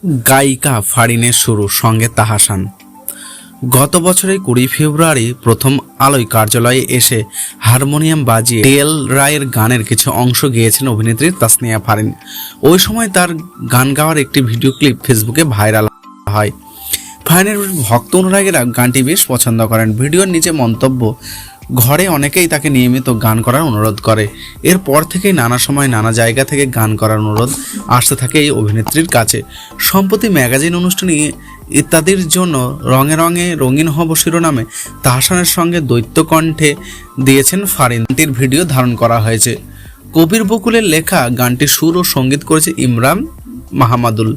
গায়িকা ফারিনের শুরু সঙ্গে তাহসান। গত বছরের 20 ফেব্রুয়ারি প্রথম আলোয় কার্যালয়ে এসে হারমোনিয়াম বাজিয়ে টিএল রায়ের গানের কিছু অংশ গেয়েছেন অভিনেত্রী তাসনিয়া ফারিন। ওই সময় তার গান গাওয়ার একটি ভিডিও ক্লিপ ফেসবুকে ভাইরাল হয়। ফারিনের ভক্ত অনুরাগীরা গানটি বেশ পছন্দ করেন। ভিডিওর নিচে মন্তব্য, ঘরে অনেকেই তাকে নিয়মিত গান করার অনুরোধ করে। এরপর থেকেই নানা সময় নানা জায়গা থেকে গান করার অনুরোধ আসতে থাকে এই অভিনেত্রীর কাছে। সম্প্রতি ম্যাগাজিন অনুষ্ঠানে ইত্যাদির জন্য রঙে রঙে রঙিন হব শিরোনামে তাহসানের সঙ্গে দ্বৈত কণ্ঠে দিয়েছেন ফারিন। গানটির ভিডিও ধারণ করা হয়েছে। কবির বকুলের লেখা গানটির সুর ও সঙ্গীত করেছে ইমরান মাহমুদুল।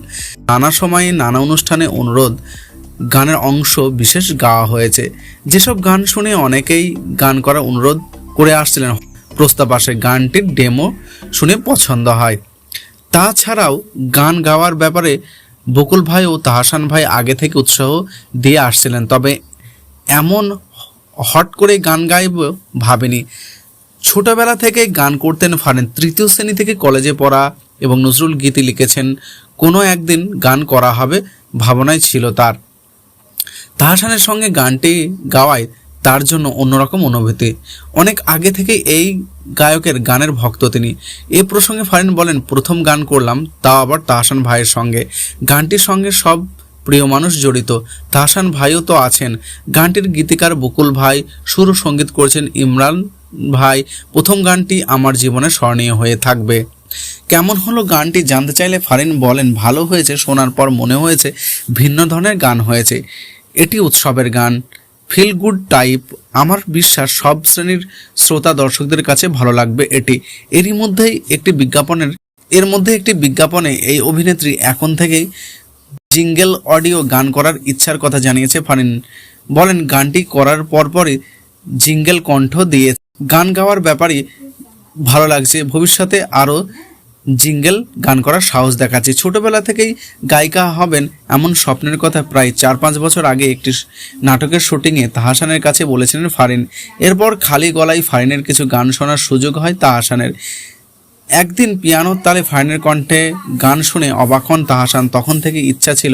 নানা সময়ে নানা অনুষ্ঠানে অনুরোধ গানের অংশ বিশেষ গাওয়া হয়েছে। যেসব গান শুনে অনেকেই গান করার অনুরোধ করে আসছিলেন, প্রস্তাব আসে, গানটির ডেমো শুনে পছন্দ হয়। তাছাড়াও গান গাওয়ার ব্যাপারে বকুল ভাই ও তাহসান ভাই আগে থেকে উৎসাহ দিয়ে আসছিলেন, তবে এমন হট করে গান গাইব ভাবেনি। ছোটবেলা থেকে গান করতেন ফারিন। তৃতীয় শ্রেণী থেকে কলেজে পড়া এবং নজরুল গীতি লিখেছেন। কোনো একদিন গান করা হবে ভাবনায় ছিল তার। তাহসানের সঙ্গে গানটি গাওয়ায় তার জন্য অন্যরকম অনুভূতি। অনেক আগে থেকে এই গায়কের গানের ভক্ত তিনি। এ প্রসঙ্গে ফারিন বলেন, প্রথম গান করলাম, তাও আবার তাহসান ভাইয়ের সঙ্গে। গানটির সঙ্গে সব প্রিয় মানুষ জড়িত। তাহসান ভাইও তো আছেন। গানটির গীতিকার বকুল ভাই, সুর ও সঙ্গীত করেছেন ইমরান ভাই। প্রথম গানটি আমার জীবনে স্মরণীয় হয়ে থাকবে। কেমন হলো গানটি জানতে চাইলে ফারিন বলেন, ভালো হয়েছে। শোনার পর মনে হয়েছে ভিন্ন ধরনের গান হয়েছে। এটি উৎসবের গান, ফিল গুড টাইপ। আমার বিশ্বাস সব শ্রেণীর শ্রোতা দর্শকদের কাছে ভালো লাগবে এটি। এর মধ্যে একটি বিজ্ঞাপনে এই অভিনেত্রী এখন থেকেই জিঙ্গেল অডিও গান করার ইচ্ছার কথা জানিয়েছে ফারিন। বলেন, গানটি করার পরপরই জিঙ্গেল কণ্ঠ দিয়ে গান গাওয়ার ব্যাপারে ভালো লাগছে। ভবিষ্যতে আরও জিঙ্গেল গান করার সাহস দেখাচ্ছে। ছোটবেলা থেকেই গায়িকা হবেন এমন স্বপ্নের কথা প্রায় 4-5 বছর আগে একটি নাটকের শুটিংয়ে তাহসানের কাছে বলেছিলেন ফারিন। এরপর খালি গলায় ফারিনের কিছু গান শোনার সুযোগ হয় তাহসানের। একদিন পিয়ানোর তালে ফারিনের কণ্ঠে গান শুনে অবাক হন তাহসান। তখন থেকে ইচ্ছা ছিল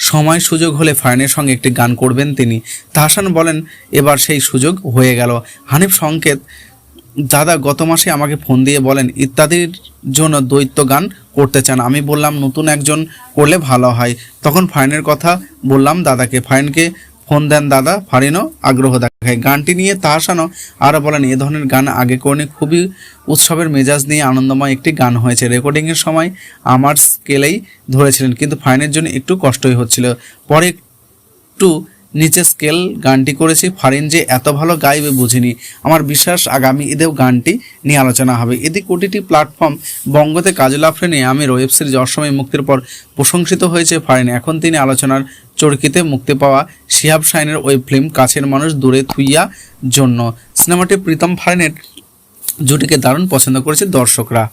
সময় সুযোগ হলে ফারিনের সঙ্গে একটি গান করবেন তিনি। তাহসান বলেন, এবার সেই সুযোগ হয়ে গেল। হানিফ সংকেত দাদা গত মাসে আমাকে ফোন দিয়ে বলেন ইত্যাদির জন্য দ্বৈত গান করতে চান। আমি বললাম নতুন একজন করলে ভালো হয়। তখন ফারিনের কথা বললাম দাদাকে। ফারিনকে ফোন দেন দাদা। ফারিনও আগ্রহ দেখায়। গানটি নিয়ে তাহসানও আরও বলেন, এ ধরনের গান আগে করেনি। খুবই উৎসবের মেজাজ নিয়ে আনন্দময় একটি গান হয়েছে। রেকর্ডিংয়ের সময় আমার স্কেলেই ধরেছিলেন, কিন্তু ফারিনের জন্য একটু কষ্টই হচ্ছিল। পরে একটু নিচে স্কেল গানটি করেছি। ফারিন যে এত ভালো গাইবে বুঝিনি। আমার বিশ্বাস আগামী ঈদেও গানটি নিয়ে আলোচনা হবে। এদিক ওটিটি প্ল্যাটফর্ম বঙ্গতে কাজল আফরিনে আমির ওয়েব সিরিজ অসময়ে মুক্তির পর প্রশংসিত হয়েছে ফারিন। এখন তিনি আলোচনার চরকিতে মুক্তি পাওয়া শিহাব শাহিনের ওয়েব ফিল্ম কাছের মানুষ দূরে থুইয়া জন্য। সিনেমাটি প্রীতম ফারিনের জুটিকে দারুণ পছন্দ করেছে দর্শকরা।